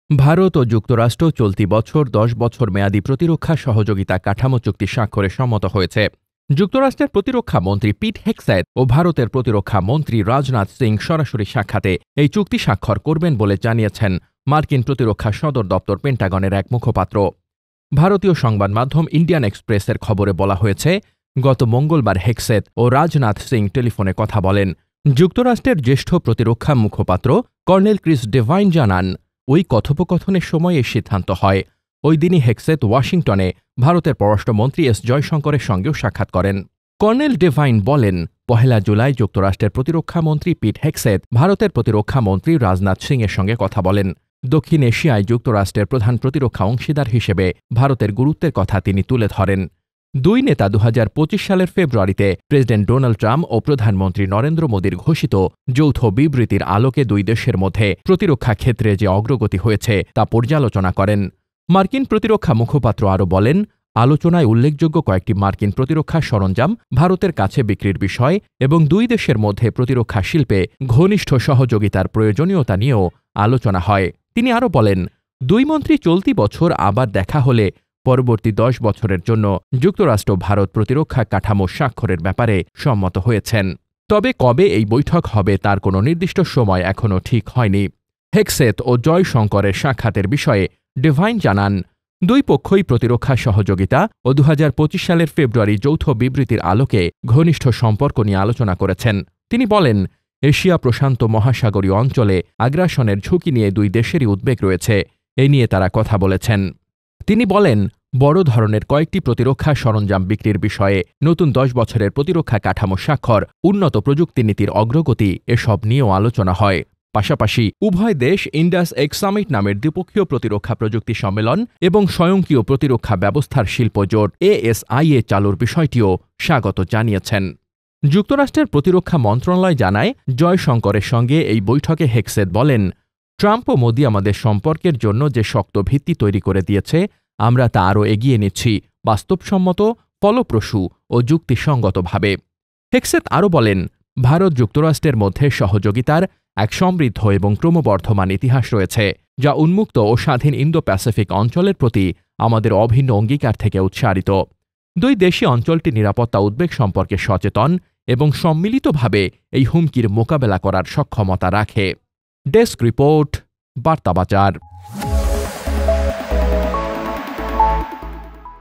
ভারত ও যুক্তরাষ্ট্র চলতি বছর ১০ বছর মেয়াদী প্রতিরক্ষা সহযোগিতা কাঠামো চুক্তি স্বাক্ষরে সম্মত হয়েছে। যুক্তরাষ্ট্রের প্রতিরক্ষা মন্ত্রী পিট হেগসেথ ও ভারতের প্রতিরক্ষা মন্ত্রী রাজনাথ সিং সরাসরি সাক্ষাতে এই চুক্তি স্বাক্ষর করবেন বলে জানিয়েছেন মার্কিন প্রতিরক্ষা সদর দপ্তর পেন্টাগনের এক মুখপাত্র। ভারতীয় সংবাদ মাধ্যম ইন্ডিয়ান এক্সপ্রেসের খবরে বলা হয়েছে, গত মঙ্গলবার হেগসেথ ও রাজনাথ সিং টেলিফোনে কথা বলেন। যুক্তরাষ্ট্রের জ্যেষ্ঠ প্রতিরক্ষা মুখপাত্র কর্নেল ক্রিস ডেভাইন জানান, ওই কথোপকথনের সময় এই সিদ্ধান্ত হয়। ওই দিনই হেগসেথ ওয়াশিংটনে ভারতের পররাষ্ট্রমন্ত্রী এস জয়শঙ্করের সঙ্গেও সাক্ষাৎ করেন। কর্নেল ডেভাইন বলেন, ১ জুলাই যুক্তরাষ্ট্রের প্রতিরক্ষা মন্ত্রী পিট হেগসেথ ভারতের প্রতিরক্ষা মন্ত্রী রাজনাথ সিংয়ের সঙ্গে কথা বলেন। দক্ষিণ এশিয়ায় যুক্তরাষ্ট্রের প্রধান প্রতিরক্ষা অংশীদার হিসেবে ভারতের গুরুত্বের কথা তিনি তুলে ধরেন। দুই নেতা ২০২৫ সালের ফেব্রুয়ারিতে প্রেসিডেন্ট ডোনাল্ড ট্রাম্প ও প্রধানমন্ত্রী নরেন্দ্র মোদীর ঘোষিত যৌথ বিবৃতির আলোকে দুই দেশের মধ্যে প্রতিরক্ষা ক্ষেত্রে যে অগ্রগতি হয়েছে তা পর্যালোচনা করেন। মার্কিন প্রতিরক্ষা মুখপাত্র আরও বলেন, আলোচনায় উল্লেখযোগ্য কয়েকটি মার্কিন প্রতিরক্ষা সরঞ্জাম ভারতের কাছে বিক্রির বিষয় এবং দুই দেশের মধ্যে প্রতিরক্ষা শিল্পে ঘনিষ্ঠ সহযোগিতার প্রয়োজনীয়তা নিয়েও আলোচনা হয়। তিনি আরও বলেন, দুই মন্ত্রী চলতি বছর আবার দেখা হলে পরবর্তী ১০ বছরের জন্য যুক্তরাষ্ট্র ভারত প্রতিরক্ষা কাঠামো স্বাক্ষরের ব্যাপারে সম্মত হয়েছেন। তবে কবে এই বৈঠক হবে তার কোনো নির্দিষ্ট সময় এখনও ঠিক হয়নি। হেগসেথ ও জয়শঙ্করের সাক্ষাতের বিষয়ে ডেভাইন জানান, দুই পক্ষই প্রতিরক্ষা সহযোগিতা ও ২০২৫ সালের ফেব্রুয়ারি যৌথ বিবৃতির আলোকে ঘনিষ্ঠ সম্পর্ক নিয়ে আলোচনা করেছেন। তিনি বলেন, এশিয়া প্রশান্ত মহাসাগরীয় অঞ্চলে আগ্রাসনের ঝুঁকি নিয়ে দুই দেশেরই উদ্বেগ রয়েছে, এই নিয়ে তারা কথা বলেছেন। তিনি বলেন, বড় ধরনের কয়েকটি প্রতিরক্ষা সরঞ্জাম বিক্রির বিষয়ে নতুন ১০ বছরের প্রতিরক্ষা কাঠামো স্বাক্ষর, উন্নত প্রযুক্তি নীতির অগ্রগতি এসব নিয়েও আলোচনা হয়। পাশাপাশি উভয় দেশ ইন্ডাস এক্স সামিট নামের দ্বিপক্ষীয় প্রতিরক্ষা প্রযুক্তি সম্মেলন এবং স্বয়ংক্রিয় প্রতিরক্ষা ব্যবস্থার শিল্প জোট ASIA চালুর বিষয়টিও স্বাগত জানিয়েছেন। যুক্তরাষ্ট্রের প্রতিরক্ষা মন্ত্রণালয় জানায়, জয়শঙ্করের সঙ্গে এই বৈঠকে হেগসেথ বলেন, ট্রাম্প ও মোদি আমাদের সম্পর্কের জন্য যে শক্ত ভিত্তি তৈরি করে দিয়েছে, আমরা তা আরও এগিয়ে নিচ্ছি বাস্তবসম্মত, ফলপ্রসূ ও যুক্তিসঙ্গতভাবে। হেগসেথ আরও বলেন, ভারত যুক্তরাষ্ট্রের মধ্যে সহযোগিতার এক সমৃদ্ধ এবং ক্রমবর্ধমান ইতিহাস রয়েছে, যা উন্মুক্ত ও স্বাধীন ইন্দো প্যাসিফিক অঞ্চলের প্রতি আমাদের অভিন্ন অঙ্গীকার থেকে উৎসারিত। দুই দেশই অঞ্চলটি নিরাপত্তা উদ্বেগ সম্পর্কে সচেতন এবং সম্মিলিতভাবে এই হুমকির মোকাবেলা করার সক্ষমতা রাখে। Desk report, বার্তাবাজার।